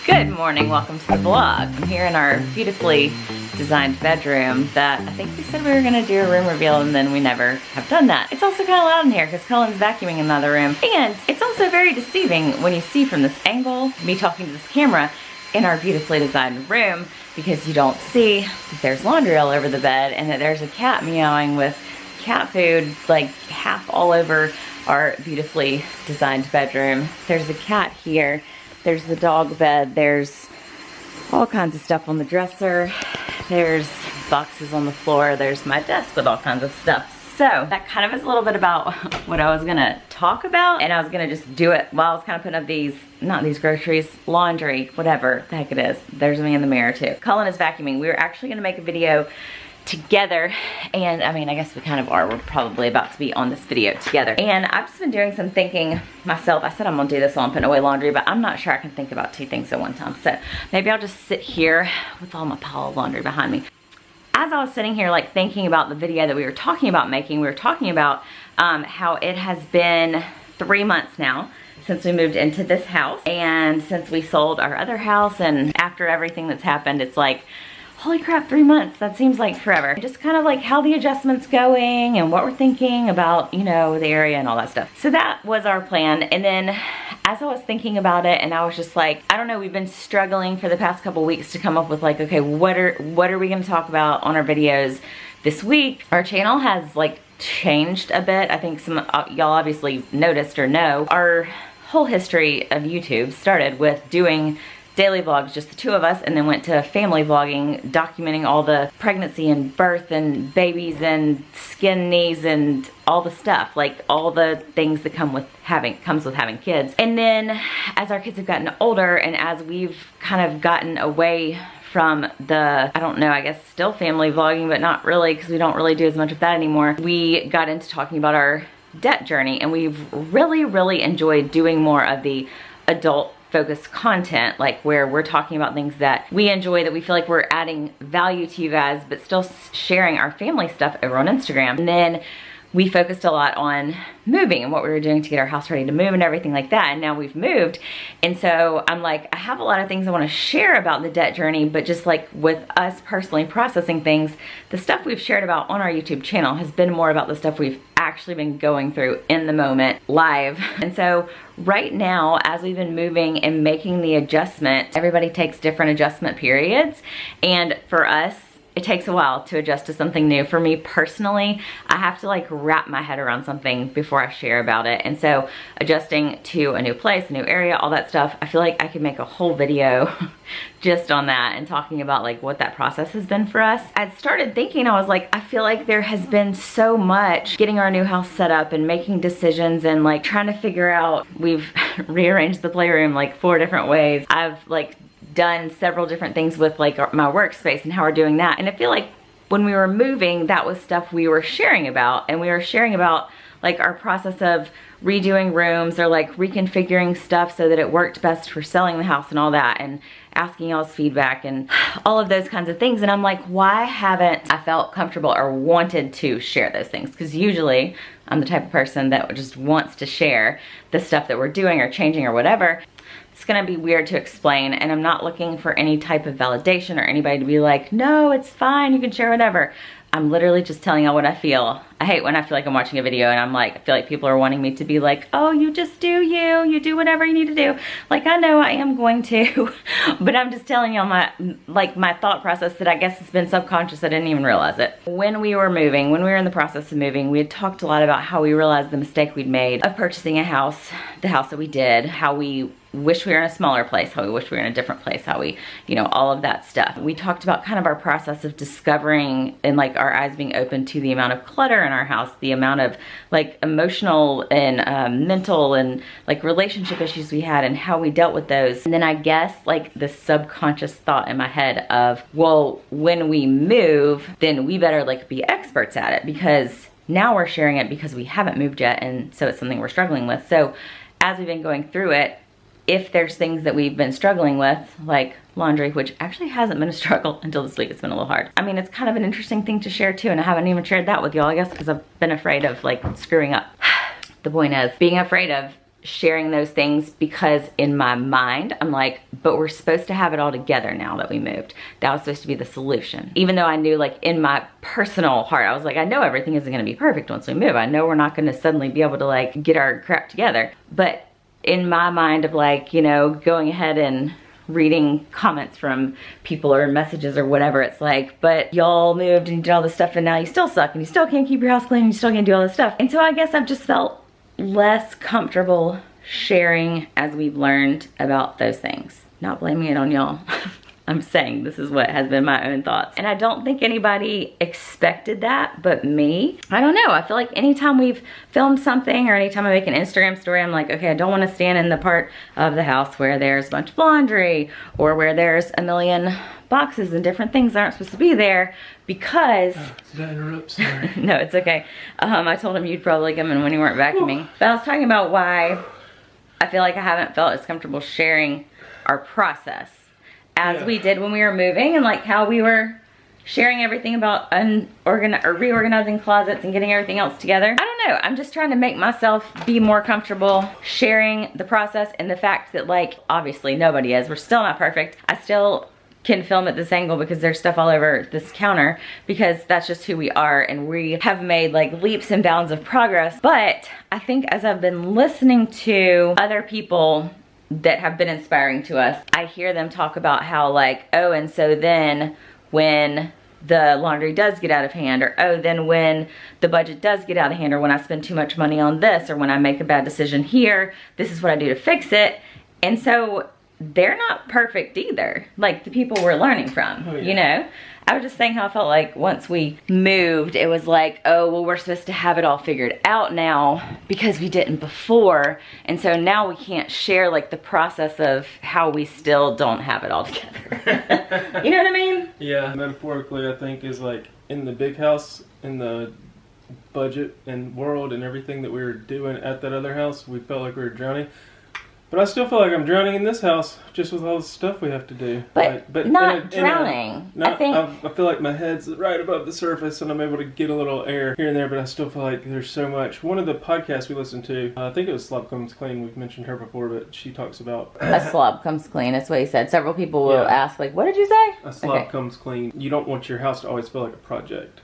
Good morning, welcome to the vlog. I'm here in our beautifully designed bedroom that I think we said we were gonna do a room reveal and then we never have done that. It's also kind of loud in here because Cullen's vacuuming in another room. And it's also very deceiving when you see from this angle, me talking to this camera in our beautifully designed room, because you don't see that there's laundry all over the bed and that there's a cat meowing with cat food like half all over our beautifully designed bedroom. There's a cat here. There's the dog bed, there's all kinds of stuff on the dresser, there's boxes on the floor, there's my desk with all kinds of stuff. So that kind of is a little bit about what I was gonna talk about, and I was gonna just do it while I was kind of putting up these, not these groceries, laundry, whatever the heck it is. There's me in the mirror too. Cullen is vacuuming. We were actually gonna make a video together, and I mean, I guess we kind of are. We're probably about to be on this video together. And I've just been doing some thinking myself. I said I'm gonna do this while I'm putting away laundry, but I'm not sure I can think about two things at one time. So maybe I'll just sit here with all my pile of laundry behind me. As I was sitting here like thinking about the video that we were talking about making, we were talking about how it has been 3 months now since we moved into this house, and since we sold our other house, and after everything that's happened, it's like, holy crap, 3 months, that seems like forever. Just kind of like how the adjustment's going and what we're thinking about, you know, the area and all that stuff. So that was our plan. And then as I was thinking about it, and I was just like, I don't know, we've been struggling for the past couple weeks to come up with like, okay, what are we gonna talk about on our videos this week? Our channel has like changed a bit. I think some y'all obviously noticed or know. Our whole history of YouTube started with doing daily vlogs, just the two of us, and then went to family vlogging, documenting all the pregnancy and birth and babies and skin knees and all the stuff, like all the things that comes with having kids. And then as our kids have gotten older, and as we've kind of gotten away from the, I don't know, I guess still family vlogging, but not really, because we don't really do as much of that anymore, we got into talking about our debt journey, and we've really enjoyed doing more of the adult focused content, like where we're talking about things that we enjoy, that we feel like we're adding value to you guys, but still sharing our family stuff over on Instagram. And then we focused a lot on moving and what we were doing to get our house ready to move and everything like that. And now we've moved. And so I'm like, I have a lot of things I want to share about the debt journey, but just like with us personally processing things, the stuff we've shared about on our YouTube channel has been more about the stuff we've actually been going through in the moment, live. And so right now, as we've been moving and making the adjustment, everybody takes different adjustment periods. And for us, it takes a while to adjust to something new. For me personally, I have to like wrap my head around something before I share about it. And so adjusting to a new place, a new area, all that stuff, I feel like I could make a whole video just on that and talking about like what that process has been for us. I started thinking, I was like, I feel like there has been so much getting our new house set up and making decisions and like trying to figure out, we've rearranged the playroom like 4 different ways. I've like done several different things with like my workspace and how we're doing that. And I feel like when we were moving, that was stuff we were sharing about, and we were sharing about like our process of redoing rooms or like reconfiguring stuff so that it worked best for selling the house and all that, and asking y'all's feedback and all of those kinds of things. And I'm like, why haven't I felt comfortable or wanted to share those things? Because usually I'm the type of person that just wants to share the stuff that we're doing or changing or whatever. It's gonna be weird to explain, and I'm not looking for any type of validation or anybody to be like, no, it's fine, you can share whatever. I'm literally just telling y'all what I feel. I hate when I feel like I'm watching a video and I'm like, I feel like people are wanting me to be like, oh, you just do you do whatever you need to do. Like, I know I am going to, but I'm just telling y'all my thought process that I guess has been subconscious. I didn't even realize it. When we were moving, when we were in the process of moving, we had talked a lot about how we realized the mistake we'd made of purchasing a house, the house that we did, how we wish we were in a smaller place, how we wish we were in a different place, how we, you know, all of that stuff. We talked about kind of our process of discovering and like our eyes being open to the amount of clutter in our house, the amount of like emotional and mental and like relationship issues we had and how we dealt with those. And then I guess like the subconscious thought in my head of, well, when we move, then we better like be experts at it, because now we're sharing it because we haven't moved yet, and so it's something we're struggling with. So as we've been going through it, if there's things that we've been struggling with, like laundry, which actually hasn't been a struggle until this week, it's been a little hard. I mean, it's kind of an interesting thing to share too, and I haven't even shared that with y'all, I guess, because I've been afraid of like screwing up. The point is, being afraid of sharing those things because in my mind, I'm like, but we're supposed to have it all together now that we moved. That was supposed to be the solution. Even though I knew, like, in my personal heart, I was like, I know everything isn't gonna be perfect once we move. I know we're not gonna suddenly be able to, like, get our crap together. But in my mind of, like, you know, going ahead and reading comments from people or messages or whatever, it's like, but y'all moved and you did all this stuff and now you still suck and you still can't keep your house clean and you still can't do all this stuff. And so I guess I've just felt less comfortable sharing as we've learned about those things. Not blaming it on y'all. I'm saying this is what has been my own thoughts. And I don't think anybody expected that but me. I don't know, I feel like anytime we've filmed something or anytime I make an Instagram story, I'm like, okay, I don't want to stand in the part of the house where there's a bunch of laundry or where there's a million boxes and different things that aren't supposed to be there because... Did I interrupt? Sorry. No, it's okay. I told him you'd probably come in when you weren't vacuuming. But I was talking about why I feel like I haven't felt as comfortable sharing our process as we did when we were moving, and like how we were sharing everything about reorganizing closets and getting everything else together. I don't know, I'm just trying to make myself be more comfortable sharing the process and the fact that, like, obviously nobody is. We're still not perfect. I still can film at this angle because there's stuff all over this counter because that's just who we are, and we have made like leaps and bounds of progress. But I think as I've been listening to other people that have been inspiring to us, I hear them talk about how, like, oh, and so then when the laundry does get out of hand, or oh, then when the budget does get out of hand, or when I spend too much money on this, or when I make a bad decision here, this is what I do to fix it. And so they're not perfect either, like the people we're learning from. Oh, yeah. You know, I was just saying how I felt like once we moved, it was like, oh, well, we're supposed to have it all figured out now because we didn't before. And so now we can't share like the process of how we still don't have it all together. You know what I mean? Yeah, metaphorically, I think is like in the big house, in the budget and world and everything that we were doing at that other house, we felt like we were drowning. But I still feel like I'm drowning in this house, just with all the stuff we have to do. But not drowning. I feel like my head's right above the surface, and I'm able to get a little air here and there. But I still feel like there's so much. One of the podcasts we listened to, I think it was Slob Comes Clean. We've mentioned her before, but she talks about a slob comes clean. That's what he said. Several people will ask, like, "What did you say?" A slob comes clean. You don't want your house to always feel like a project.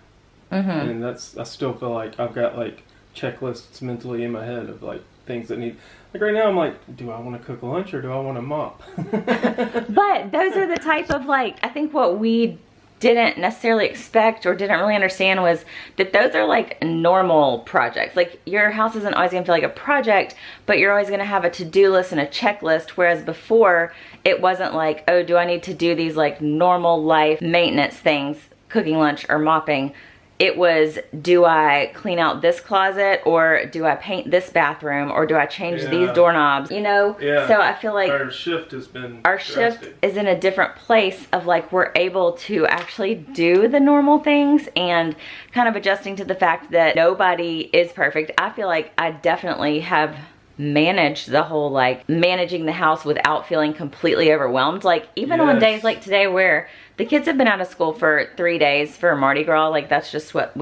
Mm-hmm. And I still feel like I've got like checklists mentally in my head of like things that need. Like right now I'm like, do I want to cook lunch or do I want to mop? But those are the type of, like, I think what we didn't necessarily expect or didn't really understand was that those are like normal projects. Like your house isn't always gonna feel like a project, but you're always gonna have a to-do list and a checklist, whereas before it wasn't like, oh, do I need to do these like normal life maintenance things, cooking lunch or mopping. It was, do I clean out this closet, or do I paint this bathroom, or do I change these doorknobs, you know? Yeah. So I feel like our shift has been shift is in a different place of like we're able to actually do the normal things and kind of adjusting to the fact that nobody is perfect. I feel like I definitely have managed the whole like managing the house without feeling completely overwhelmed. Like even on days like today where the kids have been out of school for 3 days for Mardi Gras, like that's just what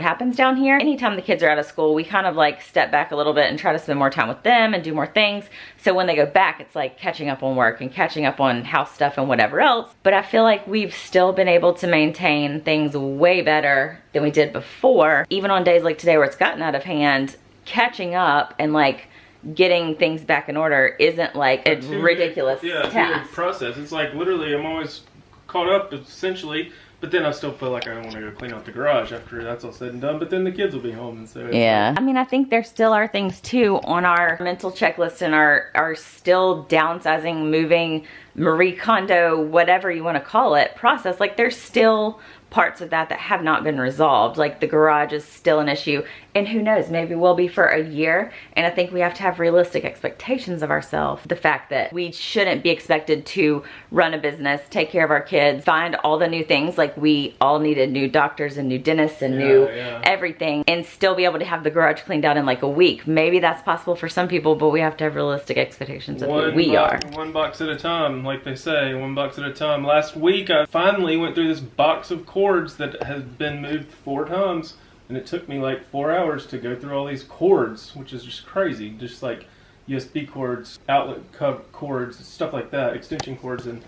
happens down here. Anytime the kids are out of school, we kind of like step back a little bit and try to spend more time with them and do more things. So when they go back, it's like catching up on work and catching up on house stuff and whatever else. But I feel like we've still been able to maintain things way better than we did before. Even on days like today where it's gotten out of hand, catching up and like getting things back in order isn't like a ridiculous task. Process. It's like literally I'm always caught up essentially, but then I still feel like I want to go clean out the garage after that's all said and done, but then the kids will be home, and so I mean, I think there still are things too on our mental checklist and our still downsizing, moving, Marie Kondo, whatever you want to call it, process. Like there's still parts of that have not been resolved. Like the garage is still an issue, and who knows, maybe will be for a year. And I think we have to have realistic expectations of ourselves. The fact that we shouldn't be expected to run a business, take care of our kids, find all the new things. Like we all needed new doctors and new dentists and new everything, and still be able to have the garage cleaned out in like a week. Maybe that's possible for some people, but we have to have realistic expectations of who we are. One box at a time, like they say, one box at a time. Last week I finally went through this box of cords that has been moved 4 times, and it took me like 4 hours to go through all these cords, which is just crazy. Just like USB cords, outlet cords, stuff like that, extension cords, and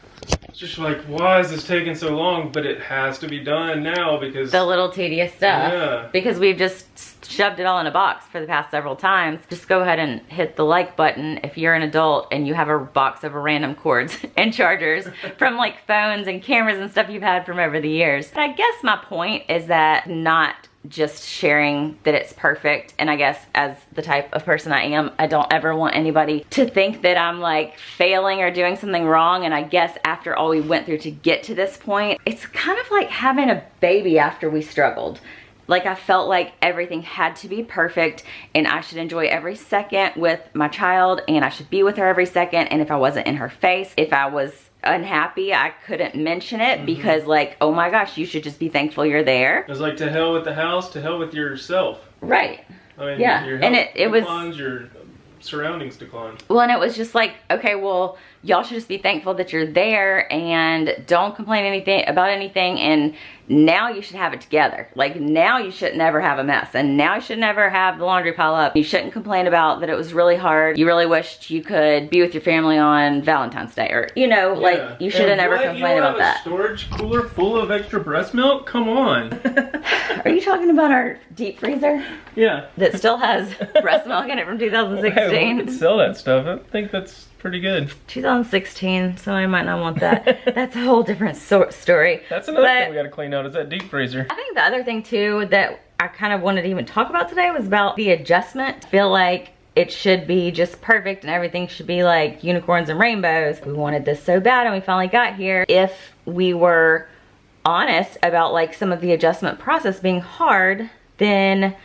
it's just like, why is this taking so long? But it has to be done now because the little tedious stuff. Yeah. Because we've just shoved it all in a box for the past several times. Just go ahead and hit the like button if you're an adult and you have a box of random cords and chargers from like phones and cameras and stuff you've had from over the years. But I guess my point is that not just sharing that it's perfect, and I guess as the type of person I am, I don't ever want anybody to think that I'm like failing or doing something wrong. And I guess after all we went through to get to this point, it's kind of like having a baby after we struggled. Like I felt like everything had to be perfect and I should enjoy every second with my child and I should be with her every second, and if I wasn't in her face, if I was unhappy, I couldn't mention it because like, oh my gosh, you should just be thankful you're there. It was like, to hell with the house, to hell with yourself. Right. I mean, yeah. your And health it was declines, your surroundings decline. Well, and it was just like, okay, well, y'all should just be thankful that you're there and don't complain about anything, and now you should have it together. Like now you should never have a mess, and now you should never have the laundry pile up. You shouldn't complain about that it was really hard. You really wished you could be with your family on Valentine's Day, or you know, like you should have never complained about that. Storage cooler full of extra breast milk? Come on. Are you talking about our deep freezer? Yeah. That still has breast milk in it from 2016. Hey, we could sell that stuff. I think that's pretty good. 2016, so I might not want that. That's a whole different story. That's another thing we gotta clean out, is that deep freezer. I think the other thing too that I kind of wanted to even talk about today was about the adjustment. I feel like it should be just perfect and everything should be like unicorns and rainbows. We wanted this so bad and we finally got here. If we were honest about like some of the adjustment process being hard, then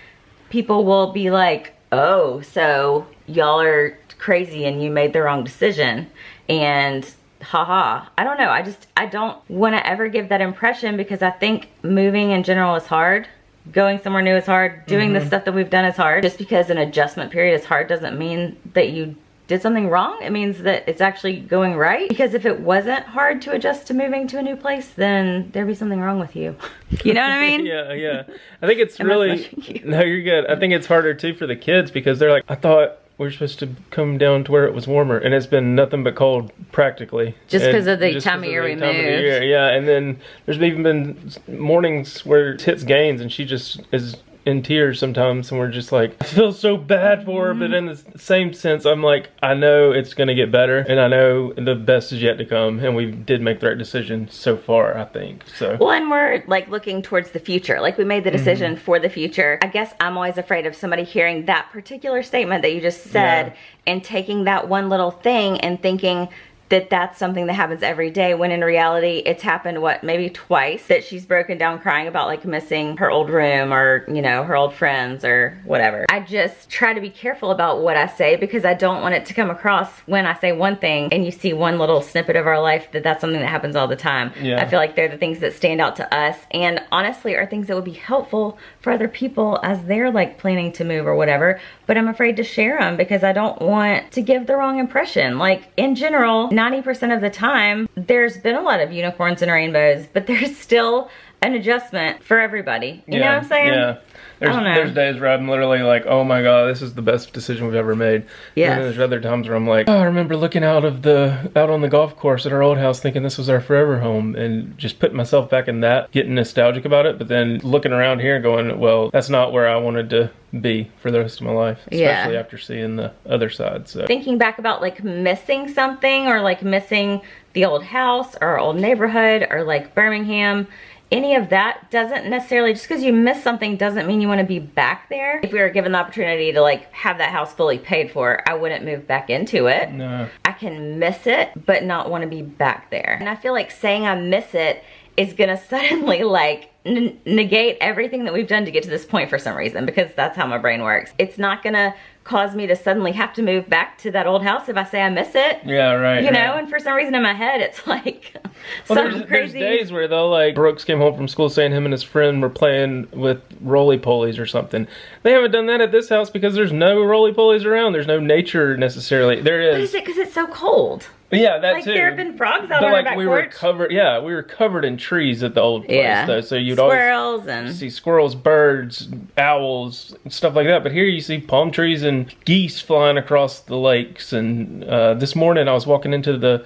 people will be like, oh, so y'all are crazy and you made the wrong decision, and haha. I don't know, I don't want to ever give that impression, because I think moving in general is hard. Going somewhere new is hard. Doing the stuff that we've done is hard. Just because an adjustment period is hard doesn't mean that you did something wrong. It means that it's actually going right. Because if it wasn't hard to adjust to moving to a new place, then there'd be something wrong with you. You know what I mean? Yeah. I think it's really, no, you're good. I think it's harder too for the kids, because they're like, I thought we're supposed to come down to where it was warmer, and it's been nothing but cold practically. Just because of the time of year we moved. Yeah, and then there's even been mornings where it hits Gaines and she just is in tears sometimes, and we're just like, I feel so bad for her, but in the same sense, I'm like, I know it's gonna get better, and I know the best is yet to come, and we did make the right decision so far, I think. So well, and we're like looking towards the future. Like we made the decision for the future. I guess I'm always afraid of somebody hearing that particular statement that you just said and taking that one little thing and thinking that that's something that happens every day, when in reality it's happened, what, maybe twice, that she's broken down crying about like missing her old room or, you know, her old friends or whatever. I just try to be careful about what I say, because I don't want it to come across when I say one thing and you see one little snippet of our life that that's something that happens all the time. I feel like they're the things that stand out to us, and honestly are things that would be helpful for other people as they're like planning to move or whatever, but I'm afraid to share them because I don't want to give the wrong impression. Like in general, 90% of the time, there's been a lot of unicorns and rainbows, but there's still an adjustment for everybody. You know what I'm saying? Yeah. There's days where I'm literally like, oh my god, this is the best decision we've ever made. Yes. And then there's other times where I'm like, oh, I remember looking out on the golf course at our old house thinking this was our forever home, and just putting myself back in that, getting nostalgic about it, but then looking around here and going, well, that's not where I wanted to be for the rest of my life, especially after seeing the other side. So thinking back about like missing something, or like missing the old house or our old neighborhood or like Birmingham, any of that doesn't necessarily, just because you miss something doesn't mean you want to be back there. If we were given the opportunity to like have that house fully paid for, I wouldn't move back into it. No. I can miss it, but not want to be back there. And I feel like saying I miss it is gonna suddenly like negate everything that we've done to get to this point for some reason, because that's how my brain works. It's not gonna cause me to suddenly have to move back to that old house if I say I miss it. Yeah, right. You know, and for some reason in my head, it's like something crazy. There's days where though, like Brooks came home from school saying him and his friend were playing with roly-polies or something. They haven't done that at this house because there's no roly-polies around. There's no nature necessarily. There is. But is it because it's so cold? Yeah, that like, too. there have been frogs out but on like our back we porch. were covered. Yeah, we were covered in trees at the old place though. So you'd squirrels always and see squirrels, birds, owls, and stuff like that. But here you see palm trees and geese flying across the lakes. And this morning I was walking into the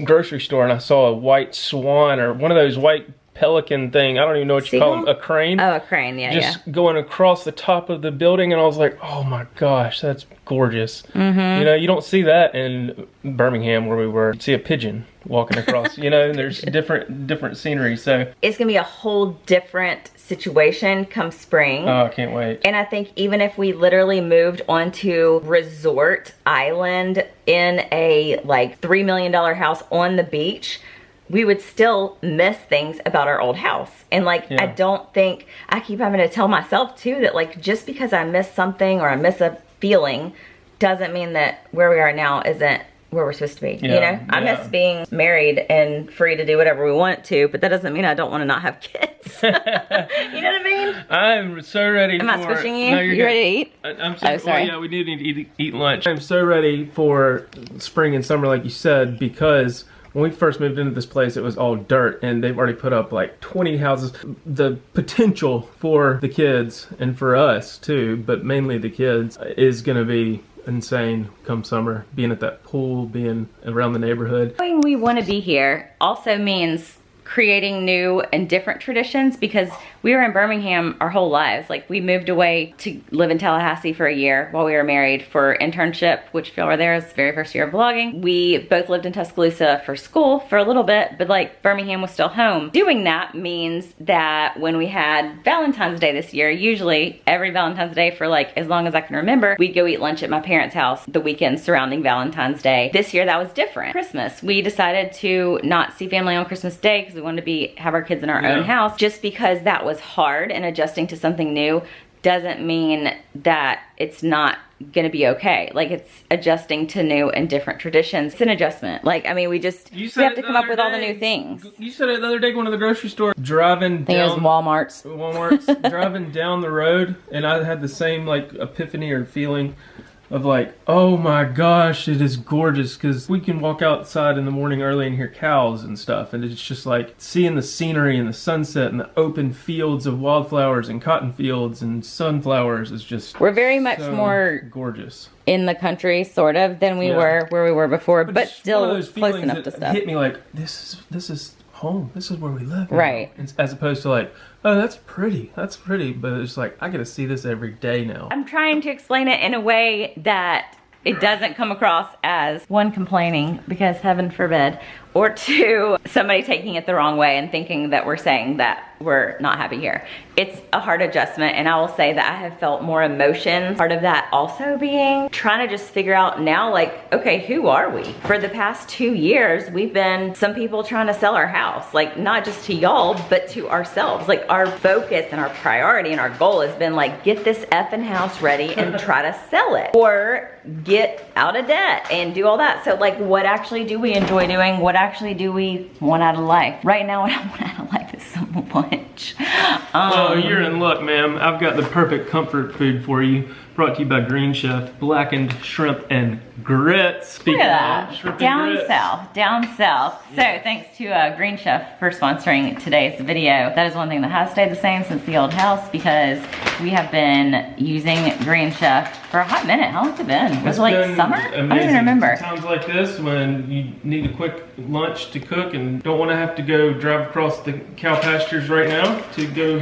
grocery store and I saw a white swan or one of those white pelican thing. I don't even know what you call them. A crane. Oh, a crane. Yeah, just going across the top of the building, and I was like, oh my gosh, that's gorgeous. Mm-hmm. You know, you don't see that in Birmingham where we were. You'd see a pigeon walking across, you know, and there's different scenery. So it's gonna be a whole different situation come spring. Oh, I can't wait. And I think even if we literally moved onto Resort Island in a like $3 million house on the beach, we would still miss things about our old house. And like, I don't think, I keep having to tell myself too that like, just because I miss something or I miss a feeling doesn't mean that where we are now isn't where we're supposed to be. You know, I miss being married and free to do whatever we want to, but that doesn't mean I don't want to not have kids. You know what I mean? I'm so ready Am I squishing you? No, you ready to eat? I'm so, oh, sorry. Well, yeah, we do need to eat lunch. I'm so ready for spring and summer, like you said, because when we first moved into this place, it was all dirt, and they've already put up like 20 houses. The potential for the kids, and for us too, but mainly the kids, is gonna be insane come summer. Being at that pool, being around the neighborhood. Knowing we want to be here also means creating new and different traditions, because we were in Birmingham our whole lives. Like, we moved away to live in Tallahassee for a year while we were married for internship, which if y'all were there, it was the very first year of vlogging. We both lived in Tuscaloosa for school for a little bit, but like Birmingham was still home. Doing that means that when we had Valentine's Day this year, usually every Valentine's Day for like as long as I can remember, we'd go eat lunch at my parents' house the weekend surrounding Valentine's Day. This year that was different. Christmas, we decided to not see family on Christmas Day because we wanted to have our kids in our own house. Just because that was hard and adjusting to something new doesn't mean that it's not gonna be okay. Like, it's adjusting to new and different traditions. It's an adjustment. Like, I mean, we have to come up with all the new things. You said it the other day going to the grocery store, driving down. I think it was Walmart's, driving down the road, and I had the same like epiphany or feeling of like, oh my gosh, it is gorgeous, because we can walk outside in the morning early and hear cows and stuff, and it's just like seeing the scenery and the sunset and the open fields of wildflowers and cotton fields and sunflowers is just, we're very much so more gorgeous in the country sort of than we were where we were before, but still close enough to stuff. Hit me like, this is home, this is where we live now. Right. As opposed to like, oh, that's pretty, but it's like, I gotta see this every day now. I'm trying to explain it in a way that it doesn't come across as, one, complaining, because heaven forbid, or two, somebody taking it the wrong way and thinking that we're saying that we're not happy here. It's a hard adjustment, and I will say that I have felt more emotions. Part of that also being trying to just figure out now, like, okay, who are we? For the past 2 years, we've been some people trying to sell our house, like not just to y'all, but to ourselves. Like, our focus and our priority and our goal has been like, get this effing house ready and try to sell it, or get out of debt and do all that. So like, what actually do we enjoy doing? What actually do we want out of life? Right now, what I want out of life is so much. Oh, you're in luck, ma'am. I've got the perfect comfort food for you. Brought to you by Green Chef, blackened shrimp and grits. Look at that, down south. So thanks to Green Chef for sponsoring today's video. That is one thing that has stayed the same since the old house, because we have been using Green Chef for a hot minute. How long has it been? Was it like summer? Amazing. I don't even remember. Times like this when you need a quick lunch to cook and don't want to have to go drive across the cow pastures right now to go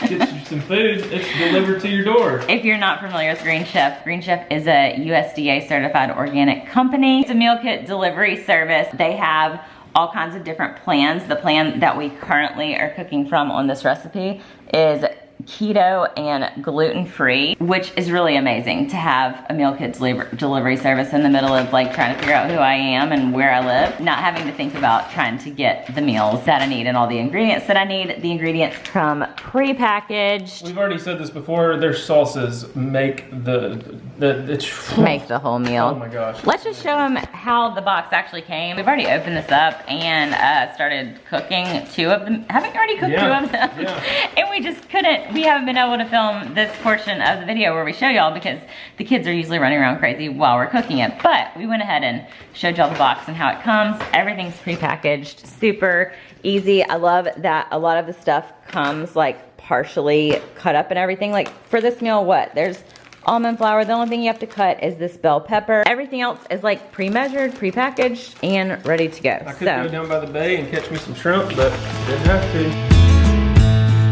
get you some food, it's delivered to your door. If you're not familiar with Green Chef is a USDA certified organic company. It's a meal kit delivery service. They have all kinds of different plans. The plan that we currently are cooking from on this recipe is keto and gluten-free, which is really amazing to have a meal kit delivery service in the middle of like trying to figure out who I am and where I live, not having to think about trying to get the meals that I need and all the ingredients that I need. The ingredients come pre-packaged. We've already said this before, their sauces make make the whole meal. Oh my gosh. Let's just show them how the box actually came. We've already opened this up and started cooking 2 of them. Haven't you already cooked 2 of them? Yeah. And we just couldn't we haven't been able to film this portion of the video where we show y'all because the kids are usually running around crazy while we're cooking it. But we went ahead and showed y'all the box and how it comes. Everything's prepackaged, super easy. I love that a lot of the stuff comes like partially cut up and everything. Like for this meal, there's almond flour. The only thing you have to cut is this bell pepper. Everything else is like pre-measured, prepackaged, and ready to go. I could go down by the bay and catch me some shrimp, but didn't have to.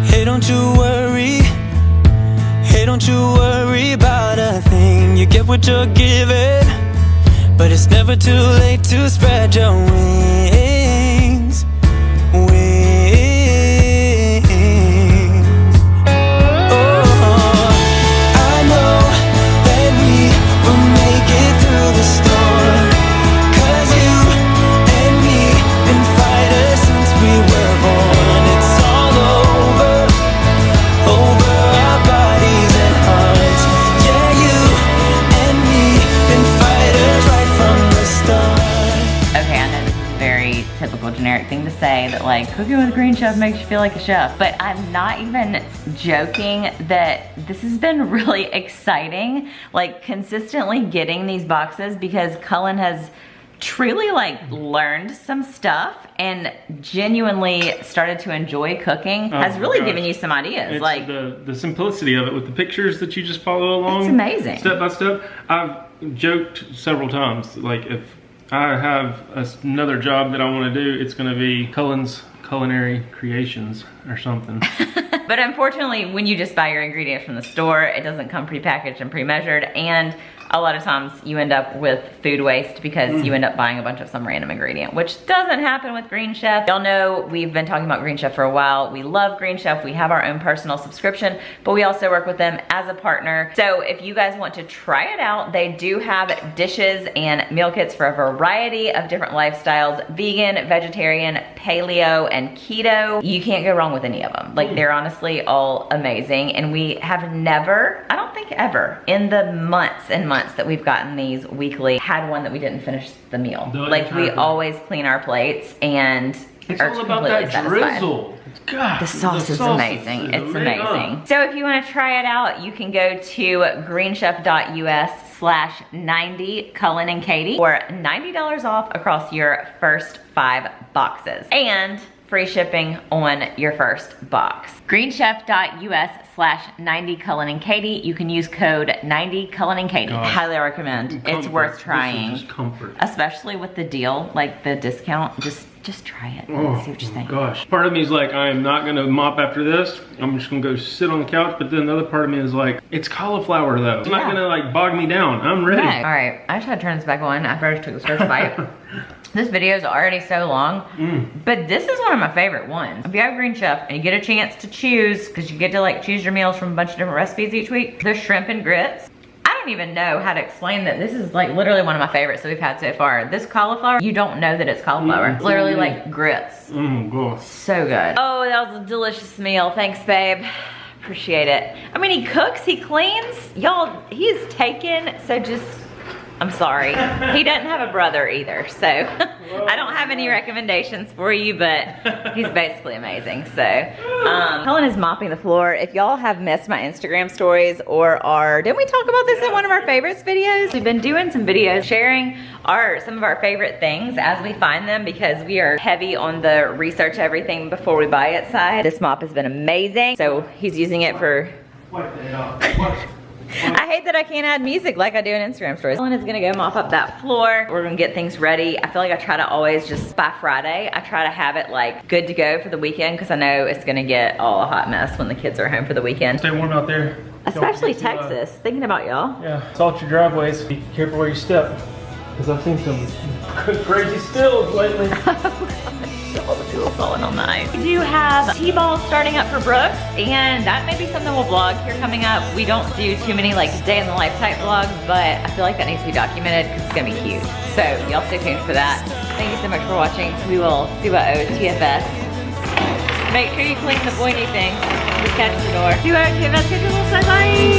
Hey, don't you worry. Hey, don't you worry about a thing. You get what you're given, but it's never too late to spread your wings. Generic thing to say that like cooking with Green Chef makes you feel like a chef, but I'm not even joking that this has been really exciting, like consistently getting these boxes because Cullen has truly like learned some stuff and genuinely started to enjoy cooking. Has really given you some ideas. It's like the simplicity of it with the pictures that you just follow along. It's amazing. Step by step. I've joked several times, like if I have another job that I want to do, it's going to be Cullen's Culinary Creations or something. But unfortunately, when you just buy your ingredients from the store, it doesn't come prepackaged and pre-measured, and a lot of times you end up with food waste because you end up buying a bunch of some random ingredient, which doesn't happen with Green Chef. Y'all know we've been talking about Green Chef for a while. We love Green Chef. We have our own personal subscription, but we also work with them as a partner. So if you guys want to try it out, they do have dishes and meal kits for a variety of different lifestyles: vegan, vegetarian, paleo, and keto. You can't go wrong with any of them. Like, they're honestly all amazing, and we have never, I don't think ever, in the months and months that we've gotten these weekly, had one that we didn't finish the meal. Like, we always clean our plates and it's are all about completely that satisfied. drizzle. God, The sauce is amazing. It's amazing. So if you want to try it out, you can go to greenchef.us/90 Cullen and Katie for $90 off across your first 5 boxes and free shipping on your first box. greenchef.us/90 Cullen and Katie. You can use code 90 Cullen and Katie. Highly recommend. It's worth trying. This is just comfort. Especially with the deal, like the discount. Just try it. See what you think. Gosh. Part of me is like, I am not gonna mop after this. I'm just gonna go sit on the couch. But then the other part of me is like, it's cauliflower though. It's not gonna like bog me down. I'm ready. All right, I just had to turn this back on after I just took the first bite. This video is already so long, but this is one of my favorite ones. If you have Green Chef and you get a chance to choose, because you get to like choose your meals from a bunch of different recipes each week, the shrimp and grits. I don't even know how to explain that. This is like literally one of my favorites that we've had so far. This cauliflower, you don't know that it's cauliflower. It's literally like grits. Gosh. So good. Oh, that was a delicious meal. Thanks, babe. Appreciate it. I mean, he cooks, he cleans. Y'all, he's taken, so just, I'm sorry. He doesn't have a brother either, so I don't have any recommendations for you, but he's basically amazing. So, Cullen is mopping the floor. If y'all have missed my Instagram stories or didn't we talk about this in one of our favorites videos? We've been doing some videos sharing some of our favorite things as we find them, because we are heavy on the research everything before we buy it side. This mop has been amazing. So he's using it for, I hate that I can't add music like I do in Instagram stories. Cullen is gonna go mop up that floor. We're gonna get things ready. I feel like I try to always just, by Friday, I try to have it like good to go for the weekend, because I know it's gonna get all a hot mess when the kids are home for the weekend. Stay warm out there. Especially Texas, thinking about y'all. Yeah, salt your driveways. Be careful where you step, because I've seen some crazy spills lately. All the fuel falling on the ice. We do have T-ball starting up for Brooks, and that may be something we'll vlog here coming up. We don't do too many like day in the life type vlogs, but I feel like that needs to be documented because it's gonna be cute. So y'all stay tuned for that. Thank you so much for watching. We will see what OTFS. Make sure you clean the pointy thing. Just catch the door. See what OTFS. Bye.